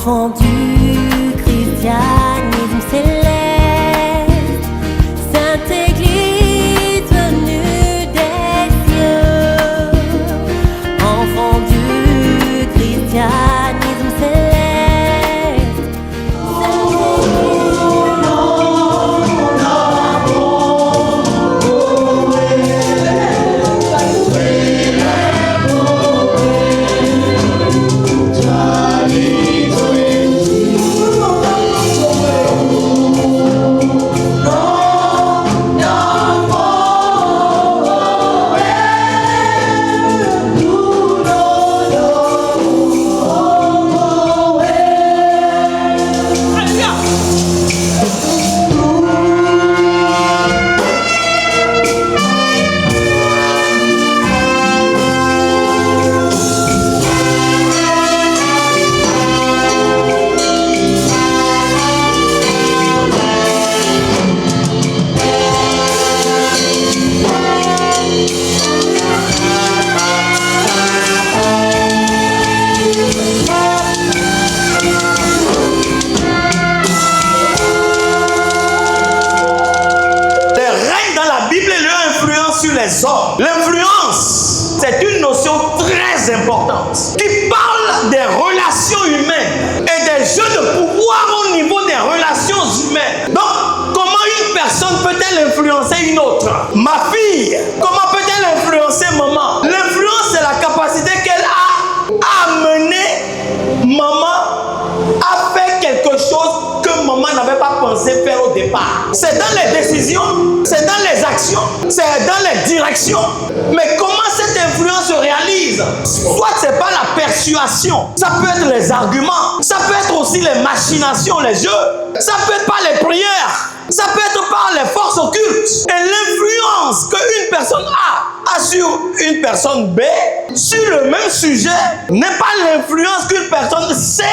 enfant du christianisme céleste, Sainte Église venue des cieux, enfant du christianisme céleste, Sainte L'influence, c'est une notion très importante qui parle des relations humaines et des jeux de pouvoir au niveau des relations humaines. Donc, comment une personne peut-elle influencer une autre? Ma fille, comment peut-elle influencer maman? L'influence, c'est la capacité qu'elle a à amener maman à faire quelque chose que maman n'avait pas pensé faire au départ. C'est dans les décisions, c'est dans les actions, c'est dans les directions. Mais comment cette influence se réalise? Soit c'est pas la persuasion, ça peut être les arguments, ça peut être aussi les machinations, les jeux, ça peut être par les prières, ça peut être par les forces occultes. Et l'influence qu'une personne a sur une personne B, sur le même sujet, n'est pas l'influence qu'une personne C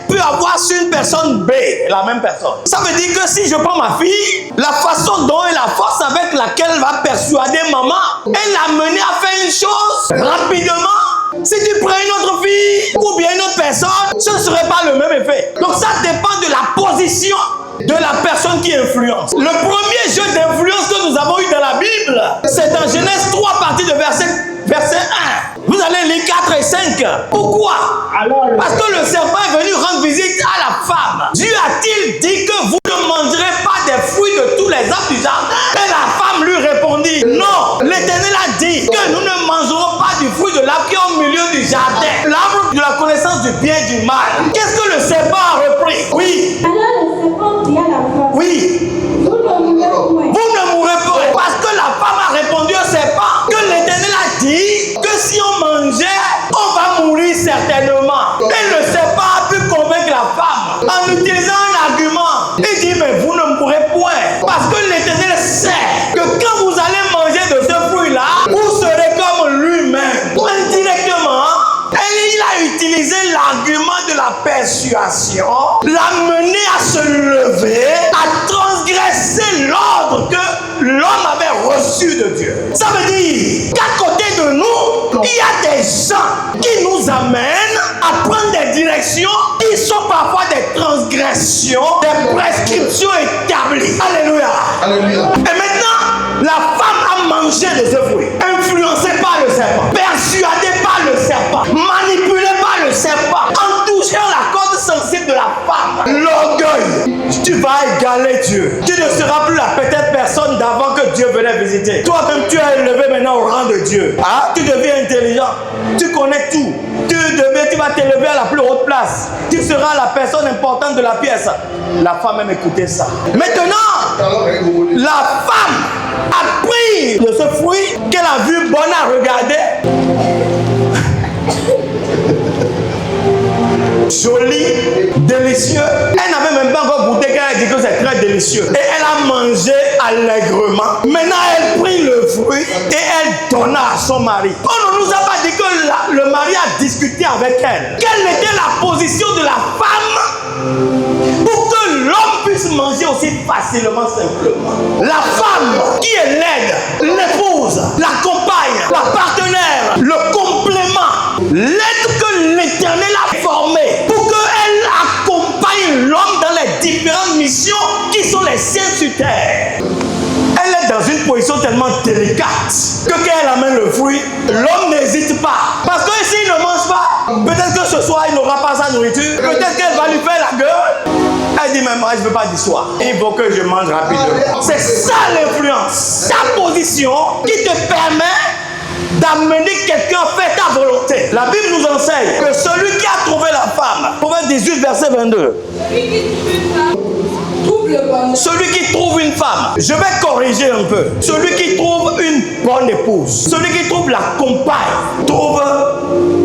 peut avoir sur une personne B, la même personne. Ça veut dire que si je prends ma fille, la façon dont et la force avec laquelle elle va persuader maman et l'amener à faire une chose rapidement, si tu prends une autre fille ou bien une autre personne, ce ne serait pas le même effet. Donc ça dépend de la position de la personne qui influence. Le premier jeu d'influence que nous avons eu dans la Bible, c'est dans Genèse 3, partie de verset 1. Vous allez lire 4 et 5. Pourquoi? Parce que le serpent est venu rendre visite à la femme. Dieu a-t-il dit que vous ne mangerez pas des fruits de tous les arbres du jardin? Et la femme lui répondit, non, l'Éternel a dit que nous ne mangerons pas du fruit de l'arbre qui est au milieu du jardin, l'arbre de la connaissance du bien et du mal. Qu'est-ce que le serpent a repris? Oui. Alors le serpent dit à la femme, Oui. vous ne mourrez point. Vous ne mourrez pas. Parce que la femme a répondu au serpent que l'Éternel a dit que si on mangeait, on va mourir certainement. Et le serpent a pu convaincre la femme en utilisant un argument. Il dit, mais vous ne mourrez point. Parce que l'Éternel sait que quand vous allez manger de ce fruit-là, vous serez comme lui-même. Indirectement, il a utilisé l'argument de la persuasion, l'amener à se lever, à transgresser l'ordre que l'homme avait reçu de Dieu. Ça veut dire qu'à côté de nous, il y a des gens qui nous amènent à prendre des directions qui sont parfois des transgressions, des prescriptions établies. Alléluia. Alléluia. Et maintenant, la femme a mangé de ce fruit, influencée par le serpent, persuadée par le serpent, manipulée par le serpent, en touchant la corde sensible de la femme. L'orgueil. Tu vas égaler Dieu. Tu ne seras plus la petite personne d'avant que Dieu venait visiter. Toi-même, tu es élevé maintenant au rang de Dieu. Hein? Tu deviens intelligent. Tu connais tout. Tu vas t'élever à la plus haute place. Tu seras la personne importante de la pièce. La femme aime écouter ça. Maintenant, la femme a pris de ce fruit qu'elle a vu bonne à regarder. Joli, délicieux. Elle n'avait même pas encore goûté qu'elle a dit que c'est très délicieux. Et elle a mangé allègrement. Maintenant, elle prit le fruit et elle donna à son mari. On ne nous a pas dit que le mari a discuté avec elle. Quelle était la position de la femme pour que l'homme puisse manger aussi facilement, simplement? La femme qui est l'aide, l'épouse, la compagne, la partenaire, le complément, l'aide que l'Éternel a formée pour qu'elle haïtienne sur terre, elle est dans une position tellement délicate que quand elle amène le fruit, l'homme n'hésite pas. Parce que s'il ne mange pas, peut-être que ce soir il n'aura pas sa nourriture, peut-être qu'elle va lui faire la gueule. Elle dit, mais moi je ne veux pas d'histoire. Il faut que je mange rapidement. C'est ça l'influence. Ta position qui te permet d'amener quelqu'un à faire ta volonté. La Bible nous enseigne que celui qui a trouvé la femme, Proverbe 18, verset 22. Celui qui trouve une femme, je vais corriger un peu. Celui qui trouve une bonne épouse, celui qui trouve la compagne, trouve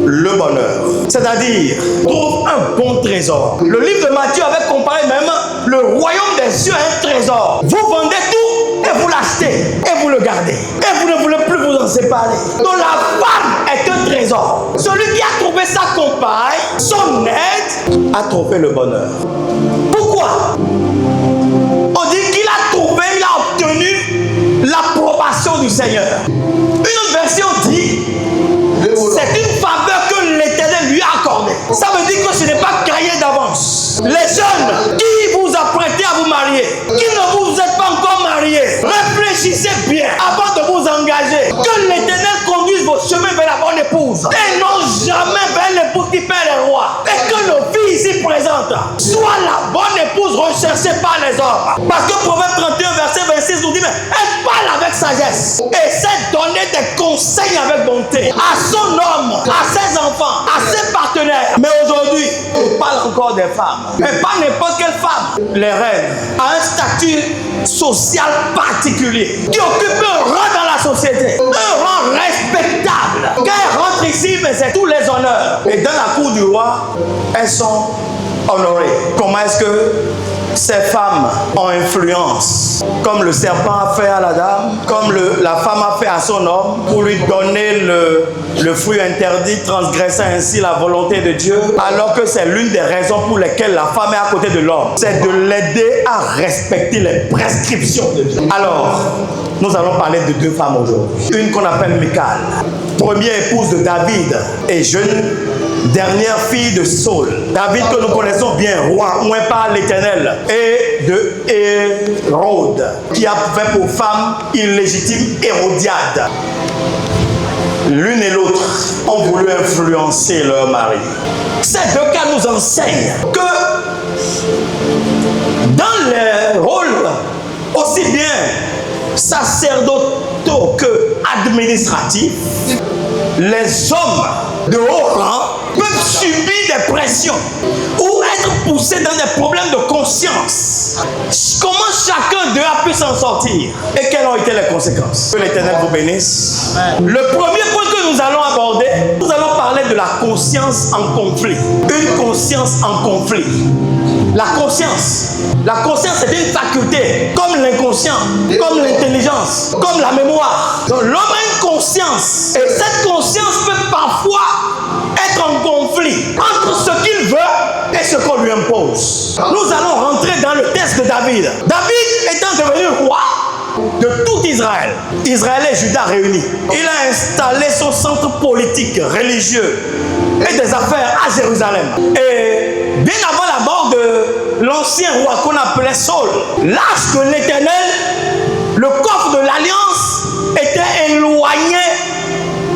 le bonheur. C'est-à-dire, trouve un bon trésor. Le livre de Matthieu avait comparé même le royaume des cieux à un trésor. Vous vendez tout et vous l'achetez et vous le gardez. Et vous ne voulez plus vous en séparer. Donc la femme est un trésor. Celui qui a trouvé sa compagne, son aide, a trouvé le bonheur. Pourquoi? On dit qu'il a trouvé, il a obtenu l'approbation du Seigneur. Une autre version dit, c'est une faveur que l'Éternel lui a accordée. Ça veut dire que ce n'est pas cahier d'avance. Les jeunes qui vous apprêtez à vous marier, qui ne vous êtes pas encore mariés, réfléchissez bien avant de vous engager. Que l'Éternel conduise vos chemins vers la bonne épouse et non jamais vers l'épouse qui perd les rois. Et que nos filles ici présentes soient la bonne épouse recherchée par les hommes. Parce que Proverbe 31 verset 26 nous dit, mais elle parle avec sagesse et sait donner des conseils avec bonté à son homme, à ses enfants, à ses partenaires. Mais aujourd'hui, on parle encore des femmes. Mais pas n'importe quelle femme. Les reines à un statut social particulier qui occupe un rang dans la société, un rang respectable. Quand elles rentrent ici, mais c'est tous les honneurs. Et dans la cour du roi, elles sont honorées. Comment est-ce que ces femmes ont influence, comme le serpent a fait à la dame, comme la femme a fait à son homme, pour lui donner le fruit interdit, transgressant ainsi la volonté de Dieu, alors que c'est l'une des raisons pour lesquelles la femme est à côté de l'homme. C'est de l'aider à respecter les prescriptions de Dieu. Alors, nous allons parler de deux femmes aujourd'hui. Une qu'on appelle Michal, première épouse de David et jeune dernière fille de Saul. David que nous connaissons bien, roi, moins par l'Éternel, et de Hérode, qui a fait pour femme illégitime Hérodiade. L'une et l'autre ont voulu influencer leur mari. Ces deux cas nous enseignent que dans les rôles aussi bien sacerdotaux que administratifs, les hommes de haut rang peuvent subir des pressions ou être poussés dans des problèmes de conscience. Comment chacun d'eux a pu s'en sortir et quelles ont été les conséquences? Que l'Éternel vous bénisse. Amen. Le premier point que nous allons aborder, nous allons parler de la conscience en conflit. Une conscience en conflit. La conscience c'est une faculté, comme l'inconscient, comme l'intelligence, comme la mémoire. Donc l'homme a une conscience et cette conscience peut parfois être en conflit entre ce qu'il veut et ce qu'on lui impose. Nous allons rentrer dans le texte de David. David étant devenu roi de tout Israël, Israël et Juda réunis, il a installé son centre politique, religieux et des affaires à Jérusalem. Et bien avant la mort de l'ancien roi qu'on appelait Saul, lorsque l'Éternel, le coffre de l'alliance, était éloigné,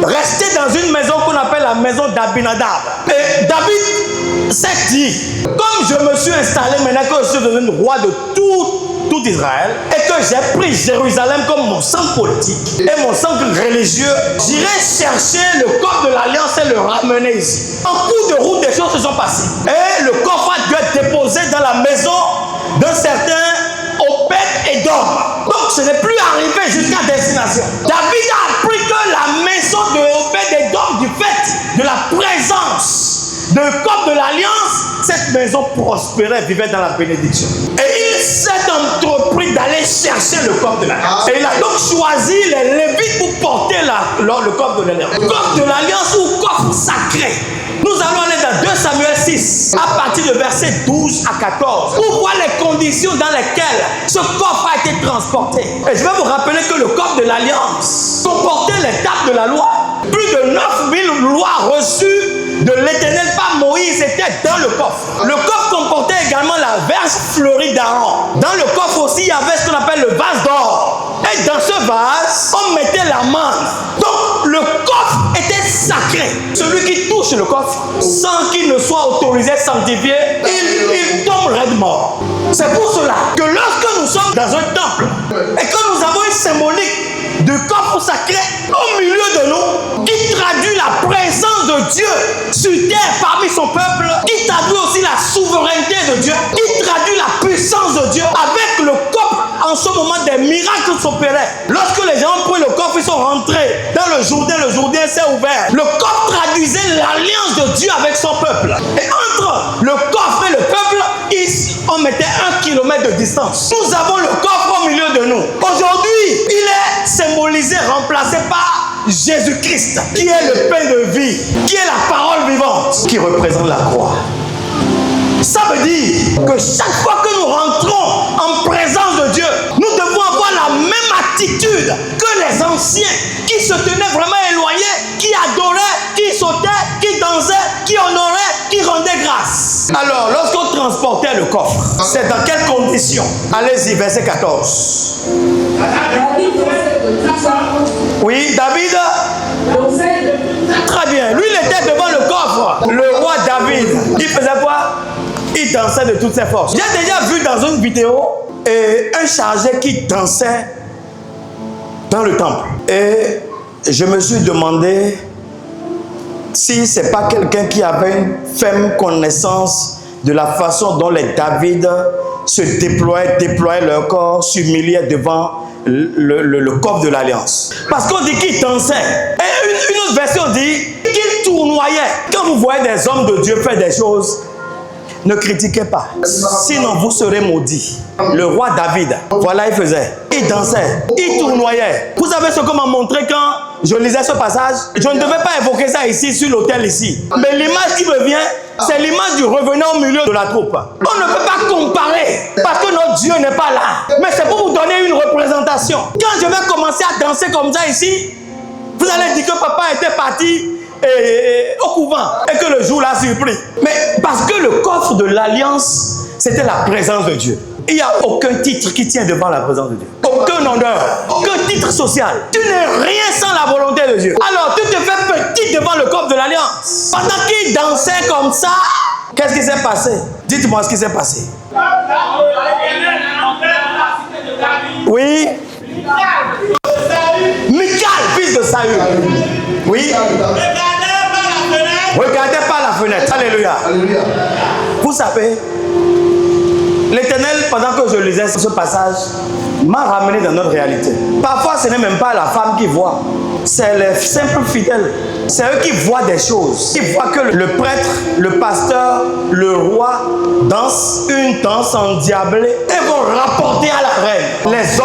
resté dans une maison qu'on appelle la maison d'Abinadab. Et David s'est dit, comme je me suis installé maintenant que je suis devenu roi de tout Israël et que j'ai pris Jérusalem comme mon centre politique et mon centre religieux, j'irai chercher le coffre de l'alliance et le ramener ici. En cours de route, des choses se sont passées et le coffre a dû être déposé dans la maison d'un certain Obed-Edom. Donc ce n'est plus arrivé jusqu'à destination. David a appris que la maison de Obed-Edom, du fait de la présence de coffre de l'alliance, cette maison prospérait, vivait dans la bénédiction. Et il s'est entrepris d'aller chercher le coffre de l'alliance. Et il a donc choisi les Lévites pour porter le coffre de l'alliance. Le coffre de l'alliance ou coffre sacré. Nous allons aller dans 2 Samuel 6, à partir de versets 12 à 14, pour voir les conditions dans lesquelles ce coffre a été transporté. Et je vais vous rappeler que le coffre de l'alliance comportait les tables de la loi, plus de 9000 lois reçues de l'Éternel par Moïse était dans le coffre. Le coffre comportait également la verge fleurie d'Aaron. Dans le coffre aussi, il y avait ce qu'on appelle le vase d'or. Et dans ce vase, on mettait la manne. Donc, le coffre était sacré. Celui qui touche le coffre, sans qu'il ne soit autorisé, sanctifié, il tombe raide mort. C'est pour cela que lorsque nous sommes dans un temple et que nous avons une symbolique du coffre sacré au milieu de nous, qui traduit la présence de Dieu sur terre parmi son peuple, qui traduit aussi la souveraineté de Dieu, qui traduit la puissance de Dieu avec le coffre. En ce moment, des miracles s'opéraient. Lorsque les gens ont pris le coffre, ils sont rentrés dans le Jourdain s'est ouvert. Le coffre traduisait l'alliance de Dieu avec son peuple. Et entre le coffre et le peuple, on mettait 1 kilomètre de distance. Nous avons le coffre au milieu de nous. Aujourd'hui, il est symbolisé, remplacé par Jésus-Christ, qui est le pain de vie, qui est la parole vivante, qui représente la croix. Ça veut dire que chaque fois que nous rentrons en présence de Dieu, nous devons avoir la même attitude que les anciens qui se tenaient vraiment éloignés, qui adoraient, qui sautaient, qui dansaient, qui honoraient, qui rendaient grâce. Alors, lorsqu'on transportait le coffre, c'est dans quelles conditions? Allez-y, verset 14. Oui, David. Très bien. Lui, il était devant le coffre. Le roi David. Il faisait quoi? Il dansait de toutes ses forces. J'ai déjà vu dans une vidéo un chargé qui dansait dans le temple. Et je me suis demandé si ce n'est pas quelqu'un qui avait une ferme connaissance de la façon dont les David se déployaient leur corps, s'humiliaient devant le coffre de l'Alliance. Parce qu'on dit qu'il dansait. Et une autre version dit qu'il tournoyait. Quand vous voyez des hommes de Dieu faire des choses, ne critiquez pas, sinon vous serez maudits. Le roi David, voilà, il faisait. Il dansait, il tournoyait. Vous savez ce qu'on m'a montré quand je lisais ce passage? Je ne devais pas évoquer ça ici, sur l'autel ici. Mais l'image qui me vient, c'est l'image du revenant au milieu de la troupe. On ne peut pas comparer, parce que notre Dieu n'est pas là. Mais c'est pour vous donner une représentation. Quand je vais commencer à danser comme ça ici, vous allez dire que papa était parti au couvent et que le jour l'a surpris. Mais parce que le coffre de l'Alliance, c'était la présence de Dieu. Il n'y a aucun titre qui tient devant la présence de Dieu. Aucun honneur, aucun titre social. Tu n'es rien sans la volonté de Dieu. Alors tu te fais petit devant le coffre de l'Alliance. Pendant qu'il dansait comme ça, qu'est-ce qui s'est passé? Dites-moi ce qui s'est passé. Oui. Michal, fils de Saül. Oui. Regardez par la fenêtre. Alléluia. Alléluia. Vous savez, l'Éternel, pendant que je lisais ce passage, m'a ramené dans notre réalité. Parfois, ce n'est même pas la femme qui voit. C'est les simples fidèles. C'est eux qui voient des choses. Ils voient que le prêtre, le pasteur, le roi dansent une danse endiablée et vont rapporter à la reine. Les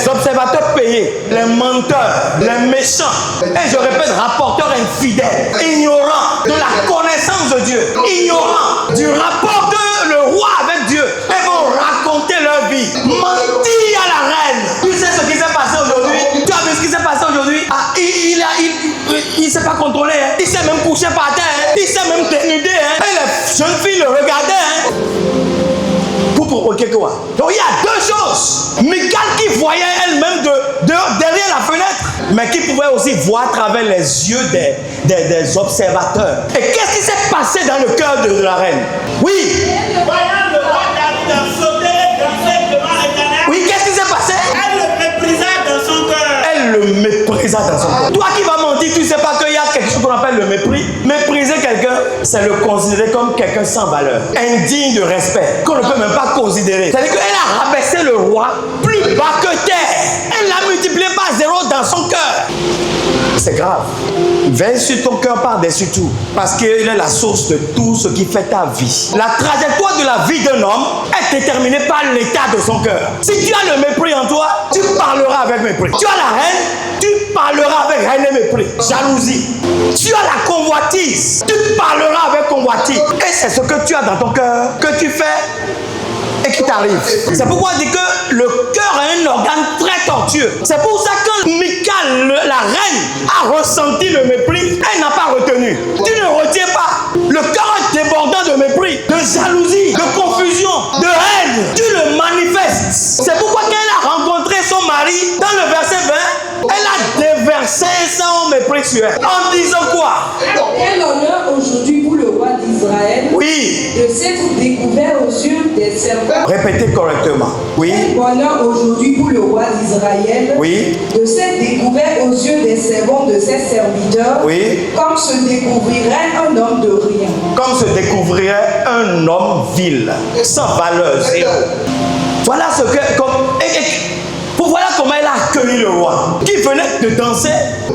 observateurs payés, les menteurs, les méchants. Et je répète, rapporteurs infidèles, ignorants de la connaissance de Dieu, ignorants du rapport que le roi avec Dieu. Et vont raconter leur vie, mentir à la reine. Tu sais ce qui s'est passé aujourd'hui? Tu as vu ce qui s'est passé aujourd'hui? Ah, il ne s'est pas contrôlé. Hein. Il s'est même couché par terre. Hein. Il s'est même dénudé. Hein. Et les jeunes filles le regardaient. Hein. Pour provoquer quoi? Donc il y a deux choses. Michal qui voyait elle-même derrière la fenêtre, mais qui pouvait aussi voir à travers les yeux des observateurs. Et qu'est-ce qui s'est passé dans le cœur de la reine? Oui. Oui, qu'est-ce qui s'est passé? Elle le méprisa dans son cœur. Elle le méprisa dans son cœur. Toi qui vas mentir, tu ne sais pas qu'il y a quelque chose qu'on appelle le mépris. Mépriser quelqu'un, c'est le considérer comme quelqu'un sans valeur, indigne de respect, qu'on ne peut même pas considérer. C'est-à-dire qu'elle a rabaissé le roi plus bas que terre. Elle l'a multiplié par 0 dans son cœur. C'est grave. Veille sur ton cœur par-dessus tout, parce qu'il est la source de tout ce qui fait ta vie. La trajectoire de la vie d'un homme est déterminée par l'état de son cœur. Si tu as le mépris en toi, tu parleras avec mépris. Tu as la haine, tu parleras avec haine et mépris. Jalousie. Tu as la convoitise, tu parleras avec convoitise. Et c'est ce que tu as dans ton cœur que tu fais et qui t'arrive. C'est pourquoi on dit que le cœur est un organe très tortueux. C'est pour ça que Michal, la reine, a ressenti le mépris. Elle n'a pas retenu. Tu diabolique sur elle. En disant quoi? Quel honneur aujourd'hui pour le roi d'Israël Oui. de s'être découvert aux yeux des servants. Répétez correctement. Oui. Quel bonheur aujourd'hui pour le roi d'Israël Oui. de s'être découvert aux yeux des servants de ses serviteurs, Oui. comme se découvrirait un homme de rien. Comme se découvrirait un homme vil, sans valeur, zéro. Voilà ce que... Voilà comment elle a accueilli le roi, qui venait de danser,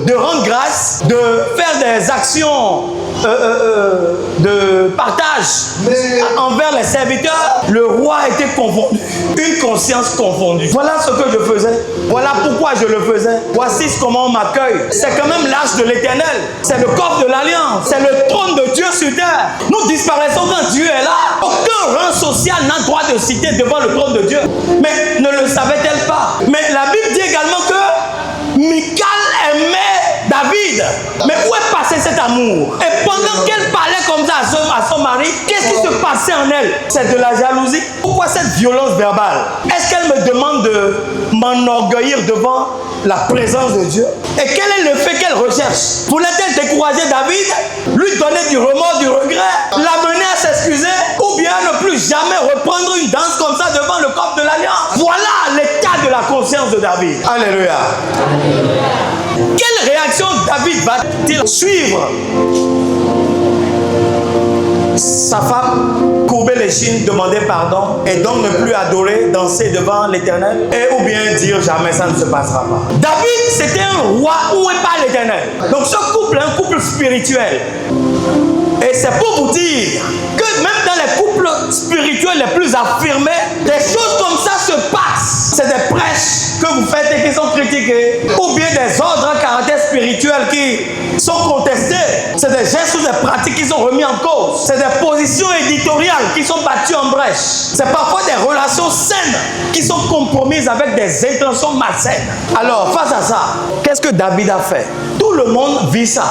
de rendre grâce, de faire des actions de partage envers les serviteurs. Le roi était confondu, une conscience confondue. Voilà ce que je faisais, voilà pourquoi je le faisais. Voici comment on m'accueille. C'est quand même l'âge de l'Éternel, c'est le corps de l'Alliance, c'est le trône de Dieu sur terre. Nous disparaissons quand Dieu est là. Aucun rang social n'a droit de citer devant le trône de Dieu. Mais ne le savait-elle pas? Mais la Bible dit également que Michal aimait David. Mais où est passé cet amour? Et pendant qu'elle parlait comme ça à son mari, qu'est-ce qui se passait en elle? C'est de la jalousie. Pourquoi cette violence verbale? Est-ce qu'elle me demande de m'enorgueillir devant la présence de Dieu? Et quel est le fait qu'elle recherche? Voulait-elle décourager David? Lui donner du remords, du regret? L'amener à s'excuser? Ou bien ne plus jamais reprendre une danse comme ça devant le corps de l'Alliance? Voilà l'état de la conscience de David. Alléluia. Quelle réaction David va-t-il suivre? Sa femme courbait les chines, demandait pardon et donc ne plus adorer, danser devant l'Éternel, et ou bien dire jamais ça ne se passera pas. David, c'était un roi où est pas l'Éternel. Donc ce couple est un couple spirituel. Et c'est pour vous dire que même dans les couples spirituels les plus affirmés, des choses comme ça se passent. C'est des prêches que vous faites et qui sont critiqués, ou bien des ordres à caractère spirituel qui sont contestés. C'est des gestes ou des pratiques qui sont remis en cause. C'est des positions éditoriales qui sont battues en brèche. C'est parfois des relations saines qui sont compromises avec des intentions malsaines. Alors, face à ça, qu'est-ce que David a fait? Tout le monde vit ça.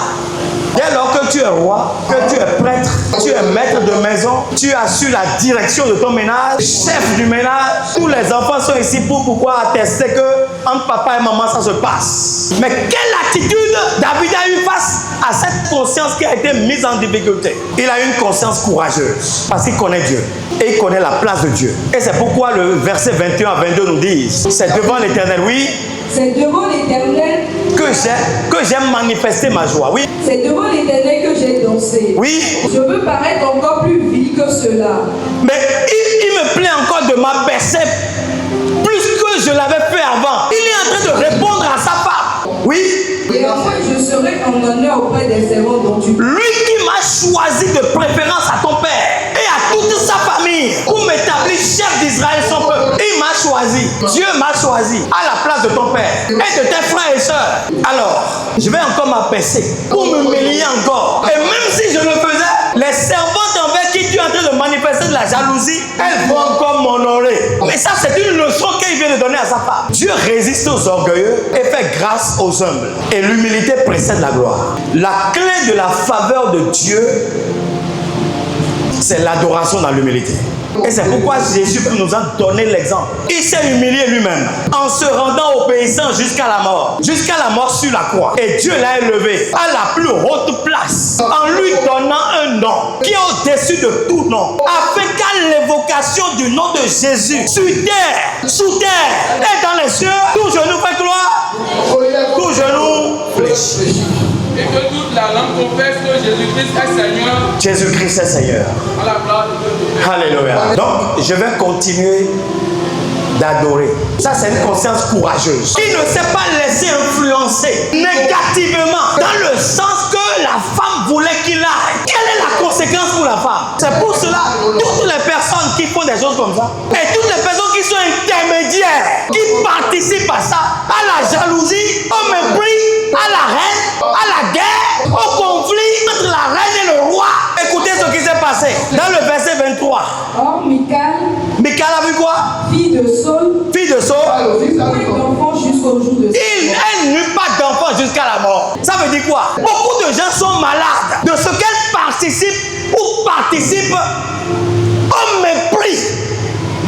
Dès lors que tu es roi, que tu es prêtre, tu es maître de maison, tu assures la direction de ton ménage, chef du ménage, tous les enfants sont ici pour pouvoir attester que entre papa et maman ça se passe. Mais quelle attitude David a eu face à cette conscience qui a été mise en difficulté? Il a une conscience courageuse parce qu'il connaît Dieu et il connaît la place de Dieu. Et c'est pourquoi le verset 21 à 22 nous disent, c'est devant l'Éternel, oui, c'est devant l'Éternel que j'ai manifesté ma joie. Oui. C'est devant l'Éternel que j'ai dansé. Oui. Je veux paraître encore plus vil que cela. Mais il me plaît encore de m'abaisser plus que je l'avais fait avant. Il est en train de répondre à sa femme. Oui. Et enfin, je serai en honneur auprès des servants dont tu parles. Lui qui m'a choisi de préférence à ton père et à toute sa famille pour m'établir chef d'Israël, son peuple. Il m'a choisi. Dieu m'a choisi à la place de ton père et de tes frères et sœurs. Alors, je vais encore m'abaisser pour m'humilier encore. Et même si je le faisais, les servantes envers qui tu es en train de manifester de la jalousie, elles vont encore m'honorer. Mais ça, c'est une leçon qu'il vient de donner à sa femme. Dieu résiste aux orgueilleux et fait grâce aux humbles. Et l'humilité précède la gloire. La clé de la faveur de Dieu, c'est l'adoration dans l'humilité. Et c'est pourquoi Jésus nous a donné l'exemple. Il s'est humilié lui-même en se rendant obéissant jusqu'à la mort sur la croix. Et Dieu l'a élevé à la plus haute place en lui donnant un nom qui est au-dessus de tout nom, afin qu'à l'évocation du nom de Jésus, sur terre, sous terre et dans les cieux, tout genou fait gloire, tout genou fléchit. Et que toute la langue confesse que Jésus-Christ est Seigneur. Jésus-Christ est Seigneur. À la gloire de Dieu. Alléluia. Donc, je vais continuer d'adorer. Ça, c'est une conscience courageuse qui ne s'est pas laissée influencer négativement dans le sens que la femme voulait qu'il aille. Quelle est la conséquence pour la femme? C'est pour cela, toutes les personnes qui font des choses comme ça et toutes les personnes qui sont intermédiaires, qui participent à ça, à la jalousie, au mépris, à la haine, à la guerre, au conflit entre la reine et le roi. Écoutez ce qui s'est passé dans le verset 23. Or, Michal a vu quoi? fille de Saul, Fille de Saul. point d'enfant jusqu'au jour de Elle n'eut pas d'enfant jusqu'à la mort. Ça veut dire quoi? Beaucoup de gens sont malades de ce qu'elles participent ou participent au mépris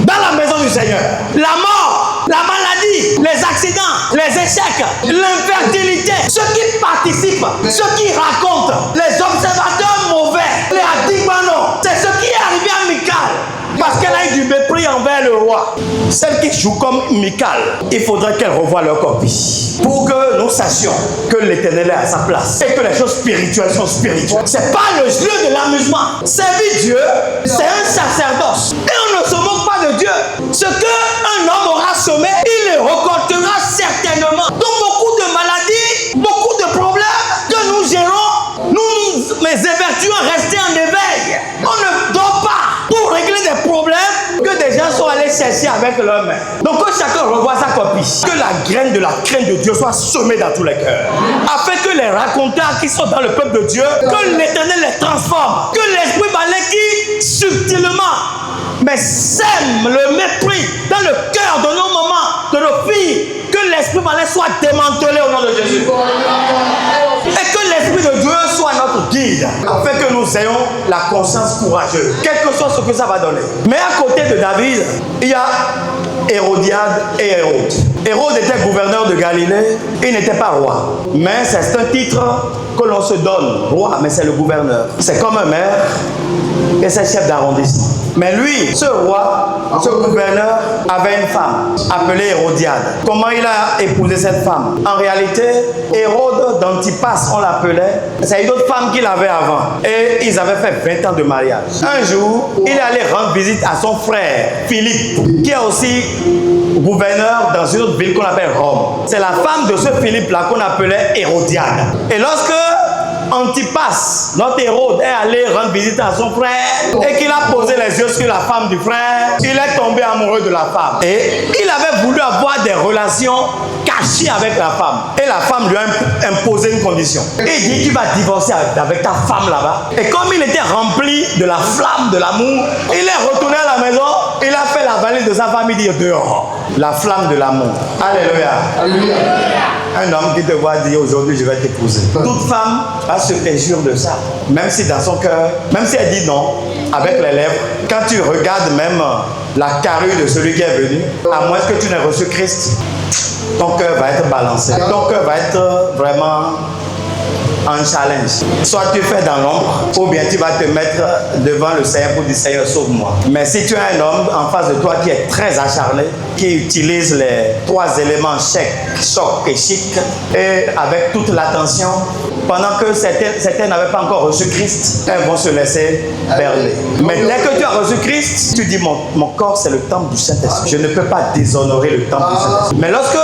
dans la maison du Seigneur. La mort, la maladie, les accidents, les échecs, l'infertilité, ceux qui participent, ceux qui racontent, les observateurs mauvais, les adigmanos, c'est ce qui est arrivé à Michal. Parce qu'elle a eu du mépris envers le roi. Celles qui jouent comme Michal, il faudrait qu'elles revoient leur copie. Pour que nous sachions que l'Éternel est à sa place et que les choses spirituelles sont spirituelles. C'est pas le jeu de l'amusement. Servir Dieu, c'est un sacerdoce. Et on ne se moque pas de Dieu. Ce qu'un homme aura semé, il le récoltera certainement. Donc beaucoup de maladies, beaucoup de problèmes que nous gérons, nous évertuons à rester en éveil. On ne dort pas pour régler des problèmes que des gens sont allés chercher avec leurs mains. Donc que chacun revoie sa copie. Que la graine de la crainte de Dieu soit semée dans tous les cœurs. Afin que les raconteurs qui sont dans le peuple de Dieu, que l'Éternel les transforme. Que l'esprit maléfique subtilement mais sème le mépris dans le cœur de nos mamans, de nos filles. Que l'esprit maléfique soit démantelé au nom de Jésus. Et que l'esprit de Dieu soit notre guide, afin que nous ayons la conscience courageuse, quel que soit ce que ça va donner. Mais à côté de David, il y a Hérodiade et Hérode. Hérode était gouverneur de Galilée, il n'était pas roi. Mais c'est un titre que l'on se donne, roi, mais c'est le gouverneur. C'est comme un maire et c'est chef d'arrondissement. Mais lui, ce roi, ce gouverneur, avait une femme appelée Hérodiade. Comment il a épousé cette femme? En réalité, Hérode d'Antipas, on l'appelait. C'est une autre femme qu'il avait avant. Et ils avaient fait 20 ans de mariage. Un jour, il est allé rendre visite à son frère, Philippe, qui est aussi gouverneur dans une autre ville qu'on appelle Rome. C'est la femme de ce Philippe-là qu'on appelait Hérodiade. Et lorsque Antipas, notre Hérode, est allé rendre visite à son frère et qu'il a posé les yeux sur la femme du frère, il est tombé amoureux de la femme. Et il avait voulu avoir des relations cachées avec la femme. Et la femme lui a imposé une condition. Il dit: tu vas divorcer avec ta femme là-bas. Et comme il était rempli de la flamme de l'amour, il est retourné à la maison, il a fait la valise de sa femme, il dit: dehors. La flamme de l'amour. Alléluia. Alléluia. Un homme qui te voit dire: aujourd'hui je vais t'épouser. Toute femme va se réjouir de ça. Même si dans son cœur, même si elle dit non, avec les lèvres, quand tu regardes même la carrure de celui qui est venu, à moins que tu n'aies reçu Christ, ton cœur va être balancé. Ton cœur va être vraiment en challenge. Soit tu fais dans l'ombre, ou bien tu vas te mettre devant le Seigneur pour dire: Seigneur, sauve-moi. Mais si tu as un homme en face de toi qui est très acharné, qui utilise les 3 éléments chèque, choc et chic, et avec toute l'attention, pendant que certains n'avaient pas encore reçu Christ, elles vont se laisser berner. Mais dès que tu as reçu Christ, tu dis: mon corps c'est le temple du Saint-Esprit. Je ne peux pas déshonorer le temple du Saint-Esprit. Mais lorsque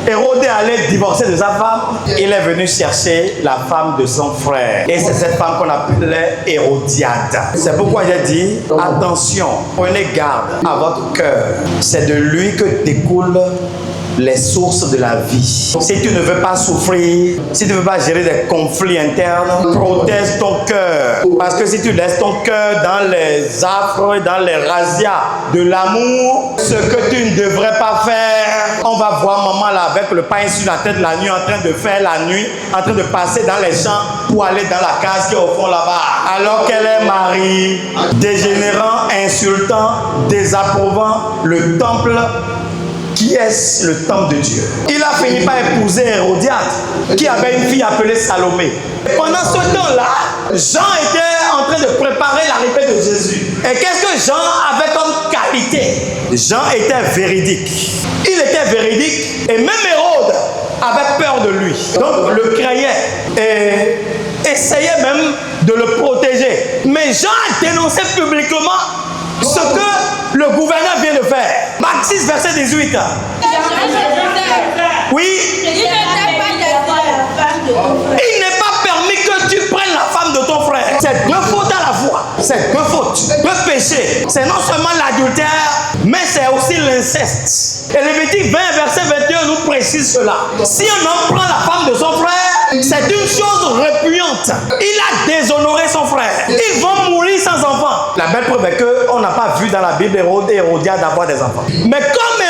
Hérode allait divorcer de sa femme, il est venu chercher la femme de son frère. Et c'est cette femme qu'on appelait Hérodiade. C'est pourquoi j'ai dit: attention, prenez garde à votre cœur. C'est de lui que découlent les sources de la vie. Si tu ne veux pas souffrir, si tu ne veux pas gérer des conflits internes, protège ton cœur. Parce que si tu laisses ton cœur dans les affres, dans les razzias de l'amour, ce que tu ne devrais pas faire, on va voir maman là avec le pain sur la tête la nuit, en train de faire la nuit, en train de passer dans les champs pour aller dans la case qui est au fond là-bas. Alors qu'elle est mariée, dégénérant, insultant, désapprouvant le temple. Qui est le temple de Dieu. Il a fini par épouser Hérodiade, qui avait une fille appelée Salomé. Pendant ce temps-là, Jean était en train de préparer l'arrivée de Jésus. Et qu'est-ce que Jean avait comme qualité? Jean était véridique. Il était véridique et même Hérode avait peur de lui. Donc le craignait et essayait même de le protéger. Mais Jean a dénoncé publiquement ce que le gouverneur vient de faire. Marc 6, verset 18. Oui. Il n'est pas permis que tu prennes la femme de ton frère. C'est 2 fautes à la fois. C'est 2 fautes, 2 péchés. C'est non seulement l'adultère, mais c'est aussi l'inceste. Et Lévitique 20, verset 21 nous précise cela. Si un homme prend la femme de son frère, c'est une chose répugnante. Il a déshonoré son frère. Ils vont mourir sans enfants. La belle preuve est qu'on n'a pas vu dans la Bible Hérode et Hérodiade avoir des enfants. Mais comme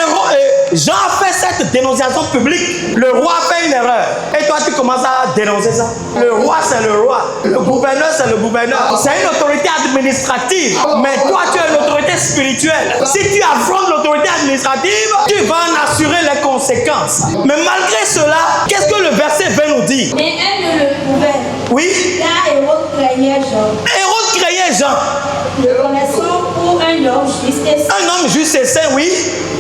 Jean a fait cette dénonciation publique, le roi fait une erreur. Et toi, tu commences à dénoncer ça. Le roi, c'est le roi. Le gouverneur, c'est le gouverneur. C'est une autorité administrative. Mais toi, tu es une autorité spirituelle. Si tu affrontes l'autorité administrative, tu vas en assurer les conséquences. Mais malgré cela, qu'est-ce que le verset 20 nous dit? Mais elle ne le pouvait. Oui. Car Hérode craignait Jean. Hérode craignait Jean. Le connaissant pour un homme juste et saint. Un homme juste et saint, oui.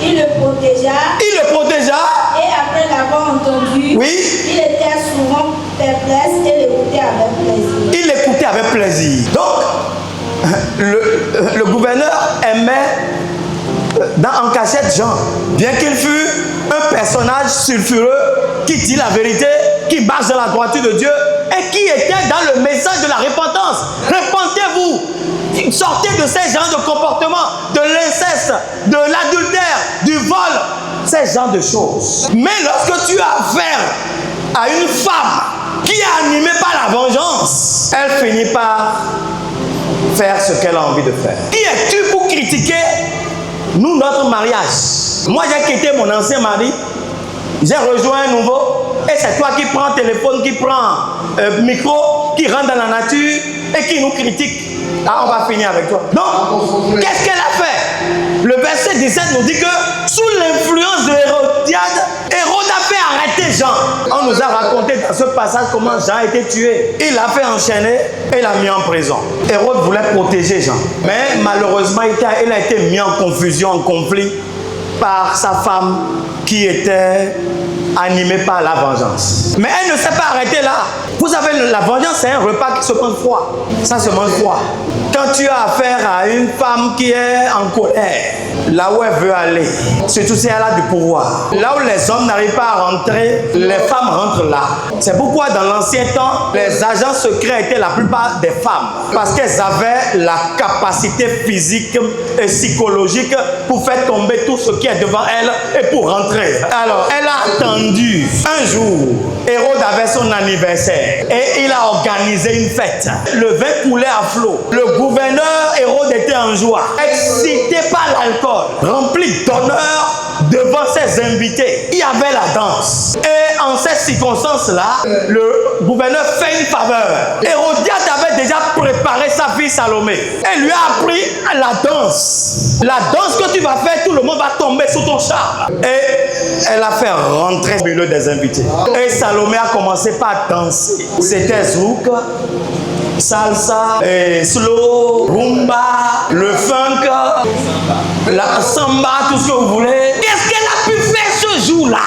Il le protégea. Il le protégea. Et après l'avoir entendu, Oui. il était souvent perplexe et l'écoutait avec plaisir. Il l'écoutait avec plaisir. Donc, le gouverneur aimait en cachette Jean. Bien qu'il fût un personnage sulfureux qui dit la vérité, qui marche dans la droiture de Dieu et qui était dans le message de la repentance. Repentez-vous. Sortez de ces genres de comportements, de l'inceste, de l'adultère, du vol, ces genres de choses. Mais lorsque tu as affaire à une femme qui est animée par la vengeance, elle finit par faire ce qu'elle a envie de faire. Qui es-tu pour critiquer nous, notre mariage? Moi, j'ai quitté mon ancien mari, j'ai rejoint un nouveau, et c'est toi qui prends téléphone, qui prends micro, qui rentre dans la nature et qui nous critique. Ah, on va finir avec toi. Donc, qu'est-ce qu'elle a fait? Le verset 17 nous dit que sous l'influence de Hérodiade, Hérode a fait arrêter Jean. On nous a raconté dans ce passage comment Jean a été tué. Il l'a fait enchaîner et l'a mis en prison. Hérode voulait protéger Jean. Mais malheureusement, il a été mis en confusion, en conflit par sa femme qui était animée par la vengeance. Mais elle ne s'est pas arrêtée là. Vous savez, la vengeance, c'est un repas qui se mange froid. Ça se mange froid. Quand tu as affaire à une femme qui est en colère, là où elle veut aller, surtout si elle a du pouvoir, là où les hommes n'arrivent pas à rentrer, les femmes rentrent là. C'est pourquoi dans l'ancien temps, les agents secrets étaient la plupart des femmes. Parce qu'elles avaient la capacité physique et psychologique pour faire tomber tout ce qui est devant elle et pour rentrer. Alors, elle a attendu un jour. Hérode avait son anniversaire et il a organisé une fête. Le vin coulait à flot. Le gouverneur Hérode était en joie, excité par l'alcool, rempli d'honneur devant ses invités. Il y avait la danse. Et en ces circonstances-là, le gouverneur fait une faveur. Hérodiade avait déjà préparé sa fille Salomé. Elle lui a appris la danse. La danse que tu vas faire, tout le monde va tomber sous ton charme. Et elle a fait rentrer au milieu des invités. Et Salomé a commencé par danser. C'était zouk, salsa, slow, rumba, le funk, la samba, tout ce que vous voulez. Qu'est-ce qu'elle a pu faire ce jour-là?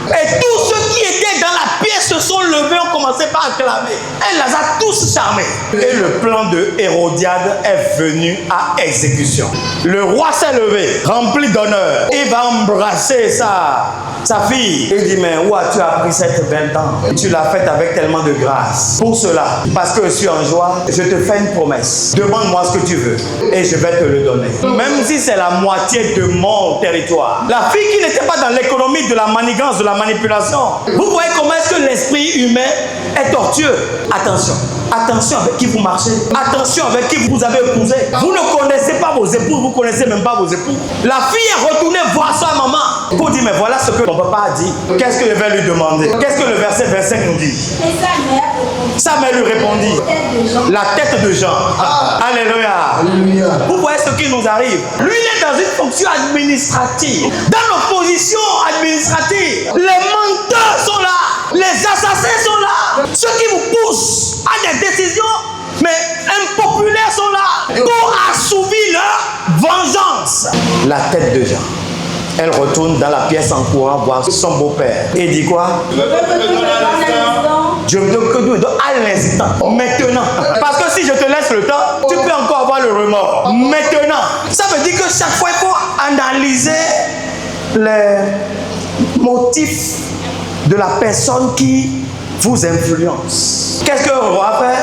Et tous ceux qui étaient dans la pièce se sont levés, ont commencé par acclamer. Elle les a tous charmés. Et le plan de Hérodiade est venu à exécution. Le roi s'est levé, rempli d'honneur. Il va embrasser sa fille. Il dit, mais où as-tu appris cette belle danse? Tu l'as faite avec tellement de grâce. Pour cela, parce que je suis en joie, je te fais une promesse. Demande-moi ce que tu veux et je vais te le donner. Même si c'est la moitié de mon territoire. La fille qui n'était pas dans l'économie de la manigance, de la manipulation. Vous voyez comment est-ce que l'esprit humain est tortueux. Attention. Attention avec qui vous marchez. Attention avec qui vous avez épousé. Vous ne connaissez pas vos épouses, vous ne connaissez même pas vos époux. La fille est retournée voir sa maman pour dire, mais voilà ce que ton papa a dit. Qu'est-ce que je vais lui demander? Qu'est-ce que le verset 25 nous dit? Sa mère lui répondit. La tête de Jean. Alléluia. Vous voyez ce qui nous arrive. Lui, il est dans une fonction administrative. Dans l'opposition administrative, les menteurs sont là. Les assassins sont là. Ceux qui vous poussent à des décisions, mais impopulaires sont là. Pour assouvir leur vengeance. La tête de Jean. Elle retourne dans la pièce en courant voir son beau-père. Et dit quoi? Je veux que tu me donnes à l'instant. Maintenant. Parce que si je te laisse le temps, tu peux encore avoir le remords. Maintenant. Ça veut dire que chaque fois, il faut analyser les motifs de la personne qui vous influence. Qu'est-ce que le roi fait?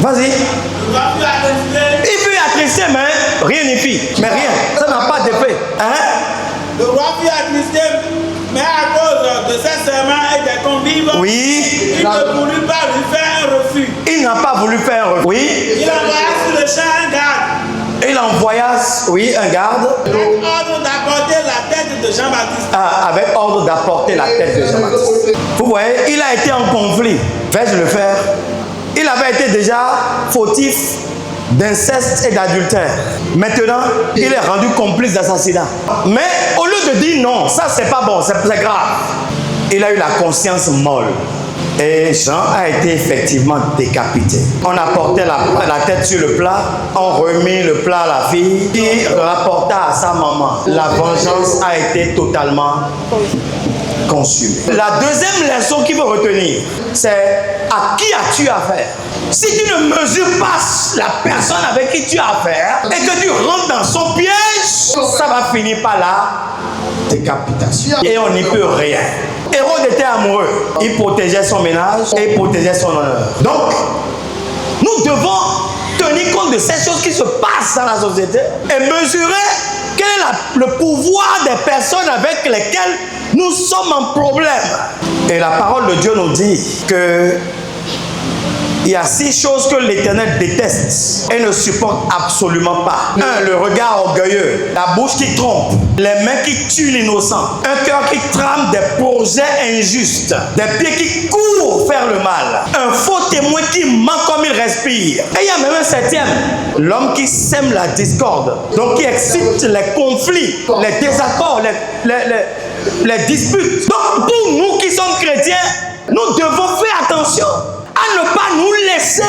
Vas-y. Il peut attrister, mais rien n'y fit. Mais rien. Ça n'a pas d'effet. Hein? Le roi fut attristé, mais à cause de ses serments et des convives, oui. Il ne voulut pas lui faire un refus. Il n'a pas voulu faire un refus. Oui. Il envoya sur le champ un garde. Il envoya, oui, un garde. Avec ordre d'apporter la tête de Jean-Baptiste. Avec ordre d'apporter la tête de Jean-Baptiste. Vous voyez, il a été en conflit. Vais-je le faire? Il avait été déjà fautif d'inceste et d'adultère. Maintenant, il est rendu complice d'assassinat. Mais au lieu de dire non, ça c'est pas bon, c'est grave, il a eu la conscience molle. Et Jean a été effectivement décapité. On a porté la tête sur le plat, on remis le plat à la fille, qui rapporta à sa maman. La vengeance a été totalement consumée. La deuxième leçon qu'il faut retenir, c'est à qui as-tu affaire? Si tu ne mesures pas la personne avec qui tu as affaire et que tu rentres dans son piège, ça va finir par la décapitation. Et on n'y peut rien. Hérode était amoureux. Il protégeait son ménage et il protégeait son honneur. Donc, nous devons tenir compte de ces choses qui se passent dans la société et mesurer quel est le pouvoir des personnes avec lesquelles nous sommes en problème. Et la parole de Dieu nous dit que il y a 6 choses que l'Éternel déteste et ne supporte absolument pas. 1. Le regard orgueilleux, la bouche qui trompe, les mains qui tuent l'innocent, un cœur qui trame des projets injustes, des pieds qui courent faire le mal, un faux témoin qui ment comme il respire. Et il y a même un 7e, l'homme qui sème la discorde, donc qui excite les conflits, les désaccords, les disputes. Donc pour nous qui sommes chrétiens, nous devons faire attention à ne pas nous laisser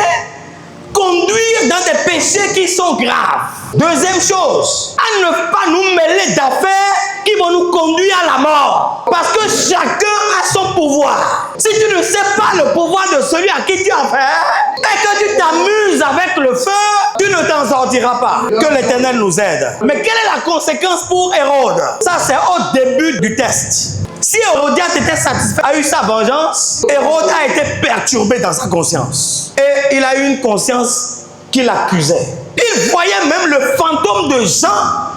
conduire dans des péchés qui sont graves. Deuxième chose, à ne pas nous mêler d'affaires qui vont nous conduire à la mort. Parce que chacun a son pouvoir. Si tu ne sais pas le pouvoir de celui à qui tu as affaire et que tu t'amuses avec le feu, tu ne t'en sortiras pas. Que l'Éternel nous aide. Mais quelle est la conséquence pour Hérode? Ça, c'est au début du test. Si Hérodiade était satisfait, a eu sa vengeance, Hérode a été perturbé dans sa conscience. Et il a eu une conscience qui l'accusait. Il voyait même le fantôme de Jean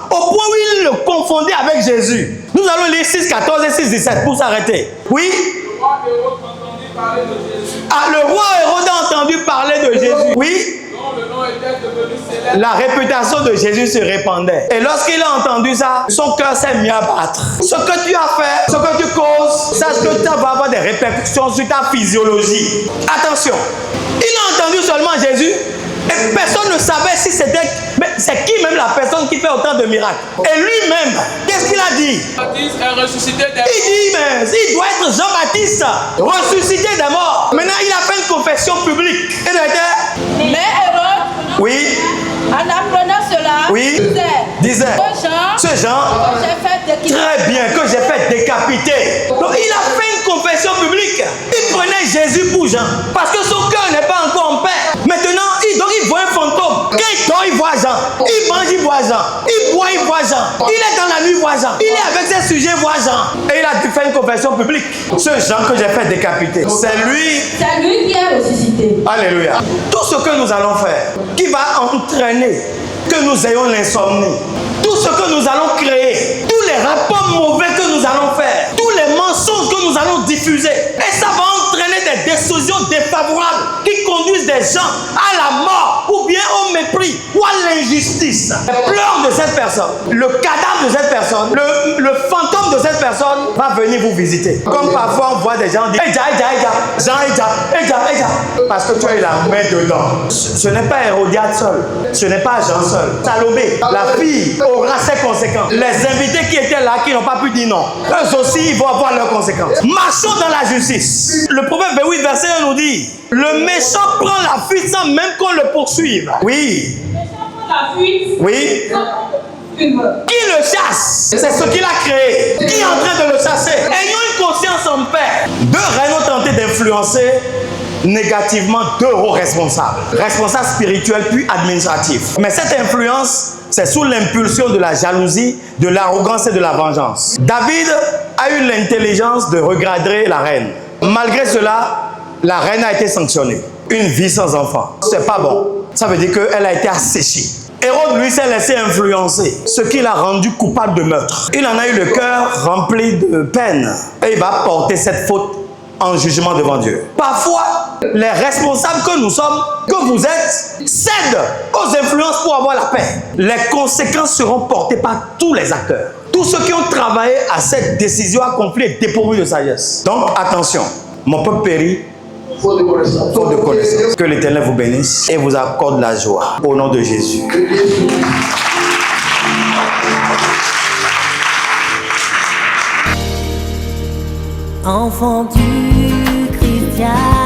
au point où il le confondait avec Jésus. Nous allons lire 6, 14 et 6, 17 pour s'arrêter. Oui? Le roi Hérode entendit parler de Jésus. Ah, le roi Hérode a entendu parler de Jésus. Oui? Dont le nom était devenu célèbre. La réputation de Jésus se répandait. Et lorsqu'il a entendu ça, son cœur s'est mis à battre. Ce que tu as fait, ce que tu causes, sache que ça va avoir des répercussions sur ta physiologie. Attention, il a entendu seulement Jésus et personne ne savait si c'était... Mais c'est qui même la personne qui fait autant de miracles? Et lui-même, qu'est-ce qu'il a dit? Jean-Baptiste est ressuscité des Il dit, mais il doit être Jean-Baptiste, ressuscité des morts. Maintenant, il a fait une confession publique. Il était... Mais Hérode, Oui, en apprenant cela, oui, disait, ce Jean, très bien, que j'ai fait décapiter. Donc il a fait une confession publique. Il prenait Jésus pour Jean. Parce que son cœur n'est pas encore en paix. Maintenant, il voit un fantôme. Quand il dort, il voit Jean. Il mange, il voit Jean. Il boit, il voit Jean. Il est dans la nuit, il voit Jean. Il est avec ses sujets, il voit Jean. Et il a dû faire une confession publique. Ce Jean que j'ai fait décapiter, c'est lui qui est ressuscité. Alléluia. Tout ce que nous allons faire, qui va entraîner que nous ayons l'insomnie, tout ce que nous allons créer, tous les rapports mauvais que nous allons faire, tous les mensonges que nous allons diffuser, et ça va entraîner des décisions défavorables qui conduisent des gens à la mort ou bien au mépris ou à l'injustice. Les pleurs de cette personne, le cadavre de cette personne, le fantôme de cette personne va venir vous visiter. Comme parfois on voit des gens dire parce que tu as eu la main dedans. Ce n'est pas Hérodiade seul, ce n'est pas Jean seul. Salomé, la fille, aura ses conséquences. Les invités qui étaient là, qui n'ont pas pu dire non, eux aussi ils vont avoir leurs conséquences. Marchons dans la justice. Le proverbe 28 verset 1 nous dit: le méchant prend la fuite sans même qu'on le poursuive. Oui. Oui. Qui le chasse? C'est ce qu'il a créé. Qui est en train de le chasser? Ayons une conscience en paix. Deux reines ont tenté d'influencer négativement deux hauts responsables. Responsables spirituels puis administratifs. Mais cette influence, c'est sous l'impulsion de la jalousie, de l'arrogance et de la vengeance. David a eu l'intelligence de regarder la reine. Malgré cela, la reine a été sanctionnée. Une vie sans enfant, c'est pas bon. Ça veut dire qu'elle a été asséchée. Hérode, lui, s'est laissé influencer, ce qui l'a rendu coupable de meurtre. Il en a eu le cœur rempli de peine. Et il va porter cette faute en jugement devant Dieu. Parfois, les responsables que nous sommes, que vous êtes, cèdent aux influences pour avoir la paix. Les conséquences seront portées par tous les acteurs. Tous ceux qui ont travaillé à cette décision accomplie est dépourvu de sagesse. Donc attention, mon peuple périt. Faute de connaissance. Que l'Éternel vous bénisse et vous accorde la joie. Au nom de Jésus. Enfant du Christianisme.